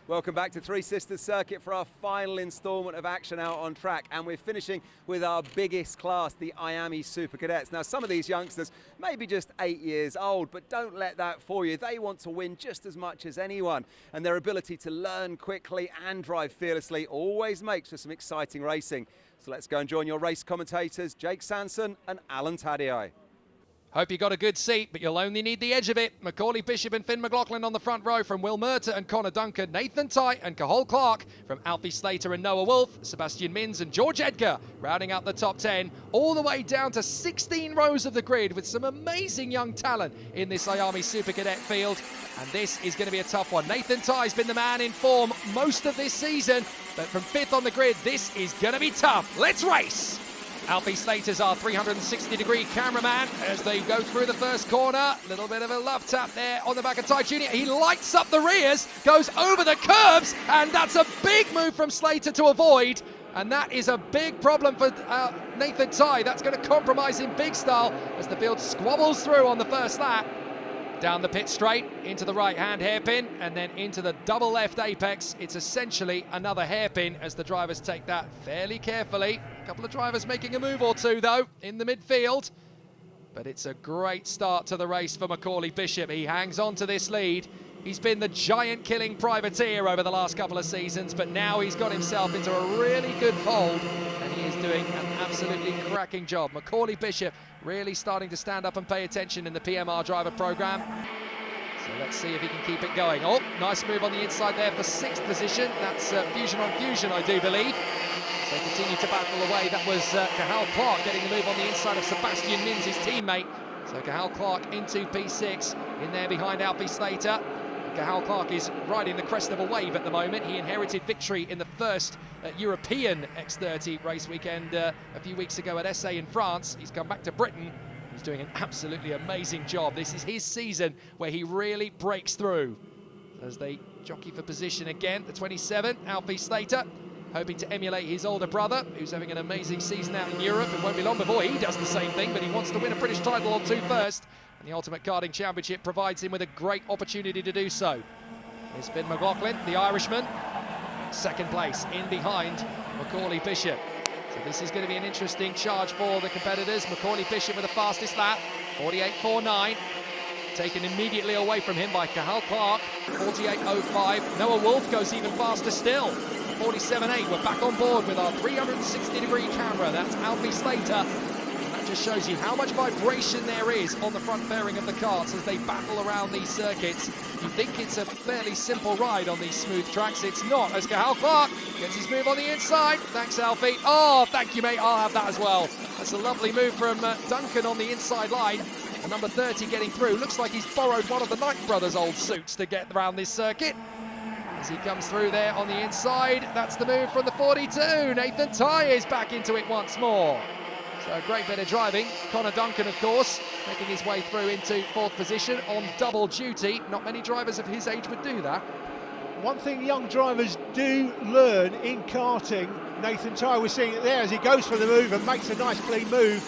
Welcome back to Three Sisters Circuit for our final instalment of action out on track, and we're finishing with our biggest class, the Miami Super Cadets. Now, some of these youngsters may be just 8 years old, but don't let that fool you. They want to win just as much as anyone, and their ability to learn quickly and drive fearlessly always makes for some exciting racing. So let's go and join your race commentators, Jake Sanson and Alan Tadei. Hope you got a good seat, but you'll only need the edge of it. Macaulay Bishop and Finn McLaughlin on the front row from Will Murtagh and Connor Duncan, Nathan Tye and Cathal Clark from Alfie Slater and Noah Wolf, Sebastian Minns and George Edgar rounding out the top 10, all the way down to 16 rows of the grid with some amazing young talent in this Miami Super Cadet field. And this is going to be a tough one. Nathan Tye's been the man in form most of this season, but from 5th on the grid, this is going to be tough. Let's race! Alfie Slater's our 360-degree cameraman as they go through the first corner. A little bit of a love tap there on the back of Tye Jr. He lights up the rears, goes over the curbs, and that's a big move from Slater to avoid. And that is a big problem for Nathan Tye. That's going to compromise in big style as the field squabbles through on the first lap. Down the pit straight, into the right-hand hairpin, and then into the double left apex. It's essentially another hairpin as the drivers take that fairly carefully. A couple of drivers making a move or two, though, in the midfield. But it's a great start to the race for Macaulay Bishop. He hangs on to this lead. He's been the giant-killing privateer over the last couple of seasons, but now he's got himself into a really good fold, and he is doing an absolutely cracking job. Macaulay Bishop really starting to stand up and pay attention in the PMR driver program. So let's see if he can keep it going. Oh, nice move on the inside there for 6th position. That's Fusion on Fusion, I do believe. So they continue to battle away. That was Cathal Clark getting the move on the inside of Sebastian Minns, his teammate. So Cathal Clark into P6, in there behind Alfie Slater. Cathal Clark is riding the crest of a wave at the moment. He inherited victory in the first European X30 race weekend a few weeks ago at SA in France. He's come back to Britain. He's doing an absolutely amazing job. This is his season where he really breaks through. As they jockey for position again, the 27, Alfie Slater, hoping to emulate his older brother, who's having an amazing season out in Europe. It won't be long before he does the same thing, but he wants to win a British title or two first. And the Ultimate Karting Championship provides him with a great opportunity to do so. Here's Finn McLaughlin, the Irishman, 2nd place in behind Macaulay Bishop. So this is going to be an interesting charge for the competitors. Macaulay Bishop with the fastest lap, 48.49. Taken immediately away from him by Cathal Clark, 48.05. Noah Wolf goes even faster still, 47.8. We're back on board with our 360-degree camera. That's Alfie Slater. Just shows you how much vibration there is on the front fairing of the karts as they battle around these circuits. You think it's a fairly simple ride on these smooth tracks. It's not, as Cathal Clark gets his move on the inside. Thanks, Alfie. Oh, thank you, mate. I'll have that as well. That's a lovely move from Duncan on the inside line. And number 30 getting through. Looks like he's borrowed one of the Knight brothers' old suits to get around this circuit. As he comes through there on the inside, that's the move from the 42. Nathan Tye is back into it once more. So a great bit of driving. Connor Duncan, of course, making his way through into 4th position on double duty. Not many drivers of his age would do that. One thing young drivers do learn in karting, Nathan Tye, we're seeing it there as he goes for the move and makes a nice clean move.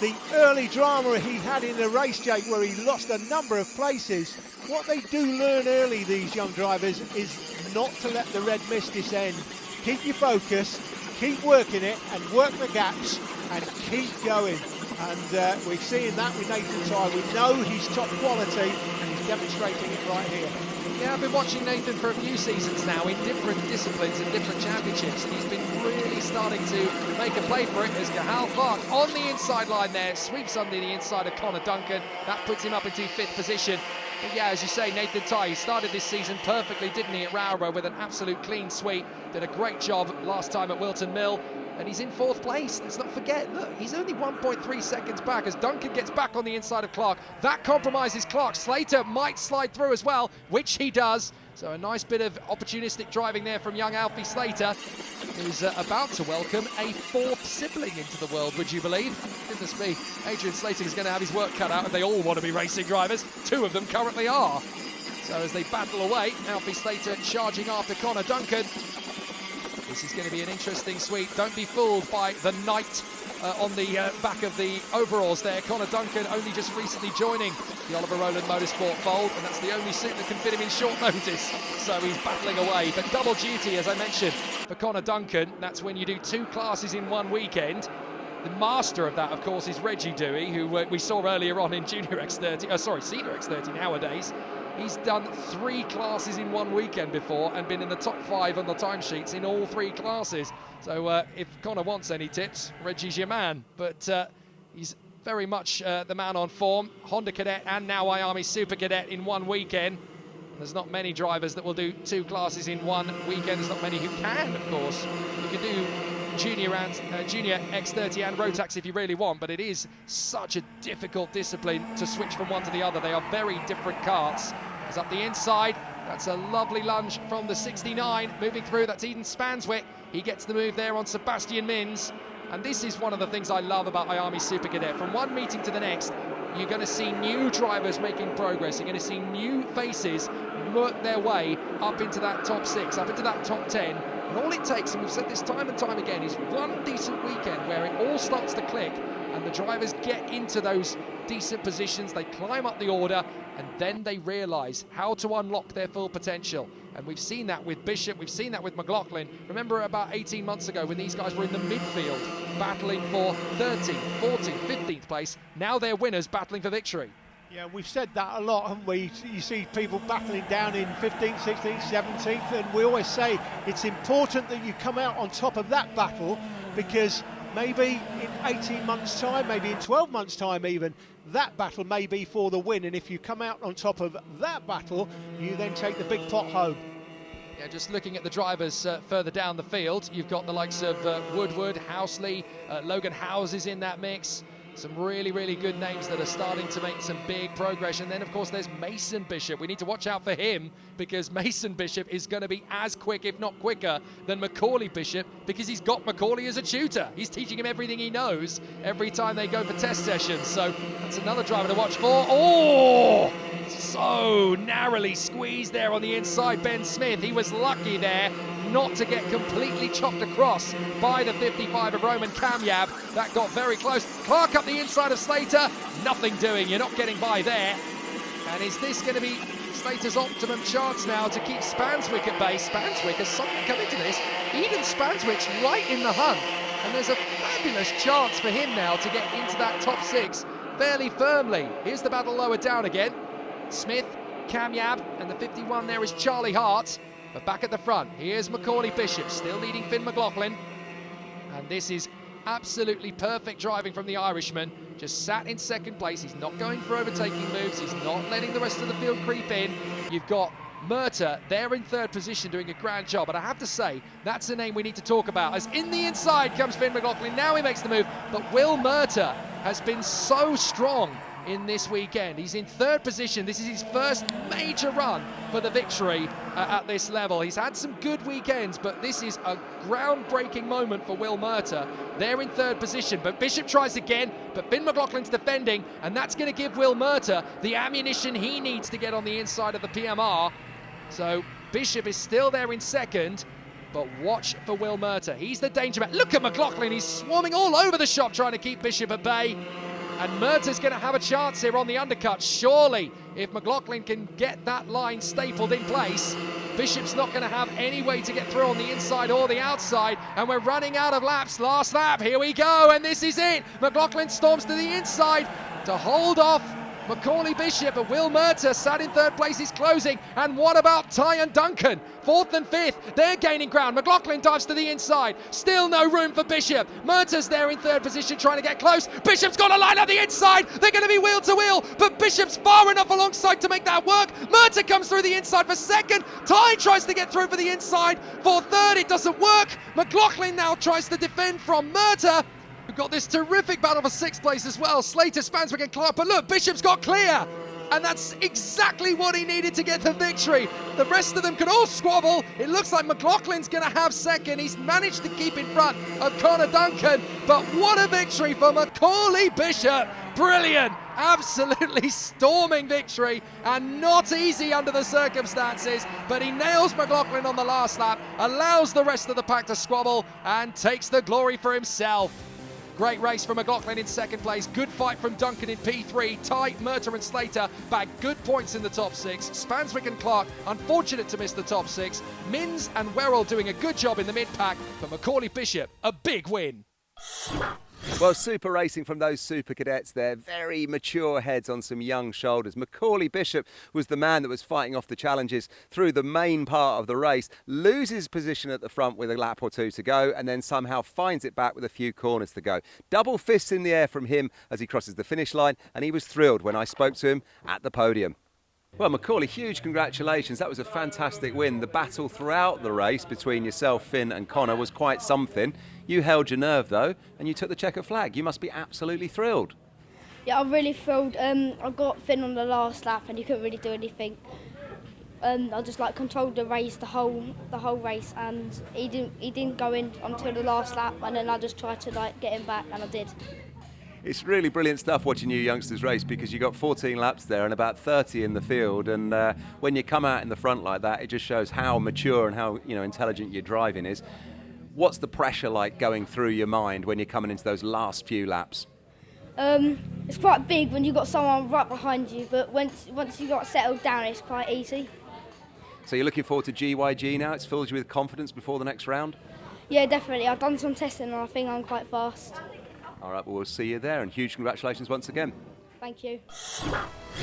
The early drama he had in the race, Jake, where he lost a number of places. What they do learn early, these young drivers, is not to let the red mist descend. Keep your focus, keep working it and work the gaps and keep going. And we're seeing that with Nathan Tye. We know he's top quality and he's demonstrating it right here. Yeah, I've been watching Nathan for a few seasons now in different disciplines and different championships, and he's been really starting to make a play for it as Cathal Clark on the inside line there, sweeps under the inside of Connor Duncan. That puts him up into 5th position. But yeah, as you say, Nathan Tye, he started this season perfectly, didn't he, at Rowborough with an absolute clean sweep. Did a great job last time at Wilton Mill. And he's in 4th place. Let's not forget, look, he's only 1.3 seconds back as Duncan gets back on the inside of Clark. That compromises Clark. Slater might slide through as well, which he does. So a nice bit of opportunistic driving there from young Alfie Slater, who's about to welcome a 4th sibling into the world, would you believe? Goodness me, Adrian Slater is going to have his work cut out, and they all want to be racing drivers. 2 of them currently are. So as they battle away, Alfie Slater charging after Connor Duncan. This is going to be an interesting sweep. Don't be fooled by the Knight on the back of the overalls there. Connor Duncan only just recently joining the Oliver Rowland Motorsport fold, and that's the only suit that can fit him in short notice. So he's battling away. But double duty, as I mentioned, for Connor Duncan. That's when you do 2 classes in one weekend. The master of that, of course, is Reggie Dewey, who we saw earlier on in Senior X30 nowadays. He's done 3 classes in one weekend before and been in the top 5 on the timesheets in all 3 classes. So if Connor wants any tips, Reggie's your man. But he's very much the man on form. Honda Cadet and now Miami Super Cadet in one weekend. There's not many drivers that will do 2 classes in one weekend. There's not many who can, of course. You can do Junior X30 and Rotax if you really want, but it is such a difficult discipline to switch from one to the other. They are very different karts. It's up the inside. That's a lovely lunge from the 69. Moving through, that's Eden Spanswick. He gets the move there on Sebastian Mins. And this is one of the things I love about Miami Super Cadet. From one meeting to the next, you're going to see new drivers making progress. You're going to see new faces work their way up into that top 6, up into that top 10. And all it takes, and we've said this time and time again, is one decent weekend where it all starts to click and the drivers get into those decent positions, they climb up the order, and then they realise how to unlock their full potential. And we've seen that with Bishop, we've seen that with McLaughlin. Remember about 18 months ago when these guys were in the midfield battling for 13th, 14th, 15th place. Now they're winners battling for victory. Yeah, we've said that a lot, haven't we? You see people battling down in 15th, 16th, 17th, and we always say it's important that you come out on top of that battle, because maybe in 18 months' time, maybe in 12 months' time even, that battle may be for the win, and if you come out on top of that battle, you then take the big pot home. Yeah, just looking at the drivers further down the field, you've got the likes of Woodward, Housley, Logan Howes is in that mix. Some really, really good names that are starting to make some big progression. Then, of course, there's Mason Bishop. We need to watch out for him because Mason Bishop is going to be as quick, if not quicker, than Macaulay Bishop because he's got Macaulay as a tutor. He's teaching him everything he knows every time they go for test sessions. So that's another driver to watch for. Oh, so narrowly squeezed there on the inside. Ben Smith, he was lucky there not to get completely chopped across by the 55 of Roman Kamyab. That got very close. Clark up the inside of Slater. Nothing doing. You're not getting by there. And is this going to be Slater's optimum chance now to keep Spanswick at bay? Spanswick has suddenly come into this. Eden Spanswick's right in the hunt. And there's a fabulous chance for him now to get into that top 6 fairly firmly. Here's the battle lower down again. Smith, Kamyab, and the 51 there is Charlie Hart. But back at the front, here's Macaulay Bishop, still leading Finn McLaughlin. And this is absolutely perfect driving from the Irishman. Just sat in second place. He's not going for overtaking moves. He's not letting the rest of the field creep in. You've got Murta there in 3rd position doing a grand job. But I have to say, that's a name we need to talk about. As in the inside comes Finn McLaughlin. Now he makes the move. But Will Murta has been so strong in this weekend. He's in 3rd position. This is his first major run for the victory at this level. He's had some good weekends, but this is a groundbreaking moment for Will Murta. They're in 3rd position, but Bishop tries again, but Finn McLaughlin's defending, and that's going to give Will Murta the ammunition he needs to get on the inside of the PMR. So Bishop is still there in 2nd, but watch for Will Murta. He's the danger man. Look at McLaughlin. He's swarming all over the shop trying to keep Bishop at bay. And Murta's going to have a chance here on the undercut. Surely, if McLaughlin can get that line stapled in place, Bishop's not going to have any way to get through on the inside or the outside. And we're running out of laps. Last lap, here we go, and this is it. McLaughlin storms to the inside to hold off Macaulay Bishop, but Will Murta sat in 3rd place, he's closing. And what about Ty and Duncan? 4th and 5th, they're gaining ground. McLaughlin dives to the inside. Still no room for Bishop. Murta's there in 3rd position trying to get close. Bishop's got a line up the inside. They're going to be wheel to wheel, but Bishop's far enough alongside to make that work. Murta comes through the inside for 2nd. Ty tries to get through for the inside for 3rd. It doesn't work. McLaughlin now tries to defend from Murta. We've got this terrific battle for 6th place as well. Slater, Spanswick and Clark, but look, Bishop's got clear. And that's exactly what he needed to get the victory. The rest of them could all squabble. It looks like McLaughlin's going to have 2nd. He's managed to keep in front of Connor Duncan. But what a victory for Macaulay Bishop. Brilliant. Absolutely storming victory, and not easy under the circumstances. But he nails McLaughlin on the last lap, allows the rest of the pack to squabble, and takes the glory for himself. Great race from McLaughlin in second place. Good fight from Duncan in P3. Ty, Murta and Slater bagged good points in the top 6. Spanswick and Clark unfortunate to miss the top 6. Mins and Werrell doing a good job in the mid-pack, but Macaulay Bishop, a big win. Well, super racing from those super cadets there. Very mature heads on some young shoulders. Macaulay Bishop was the man that was fighting off the challenges through the main part of the race, loses position at the front with a lap or two to go, and then somehow finds it back with a few corners to go. Double fists in the air from him as he crosses the finish line, and he was thrilled when I spoke to him at the podium. Well, Macaulay, huge congratulations. That was a fantastic win. The battle throughout the race between yourself, Finn and Connor was quite something. You held your nerve, though, and you took the checkered flag. You must be absolutely thrilled. Yeah, I'm really thrilled. I got Finn on the last lap and he couldn't really do anything. I just controlled the race the whole race, and he didn't go in until the last lap, and then I just tried to get him back, and I did. It's really brilliant stuff watching you youngsters race, because you got 14 laps there and about 30 in the field, and when you come out in the front like that, it just shows how mature and how intelligent your driving is. What's the pressure like going through your mind when you're coming into those last few laps? It's quite big when you've got someone right behind you, but once you got settled down, it's quite easy. So you're looking forward to GYG now? It's filled you with confidence before the next round? Yeah, definitely. I've done some testing and I think I'm quite fast. All right, well, we'll see you there, and huge congratulations once again. Thank you.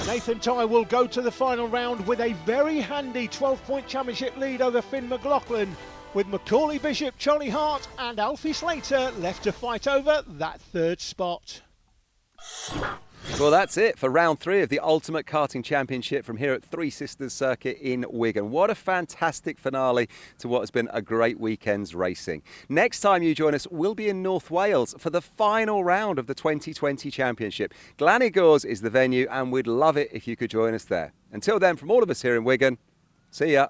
Nathan Ty will go to the final round with a very handy 12-point championship lead over Finn McLaughlin, with Macaulay Bishop, Charlie Hart and Alfie Slater left to fight over that third spot. Well, that's it for round 3 of the Ultimate Karting Championship from here at Three Sisters Circuit in Wigan. What a fantastic finale to what has been a great weekend's racing. Next time you join us, we'll be in North Wales for the final round of the 2020 Championship. Glanigors is the venue, and we'd love it if you could join us there. Until then, from all of us here in Wigan, see ya.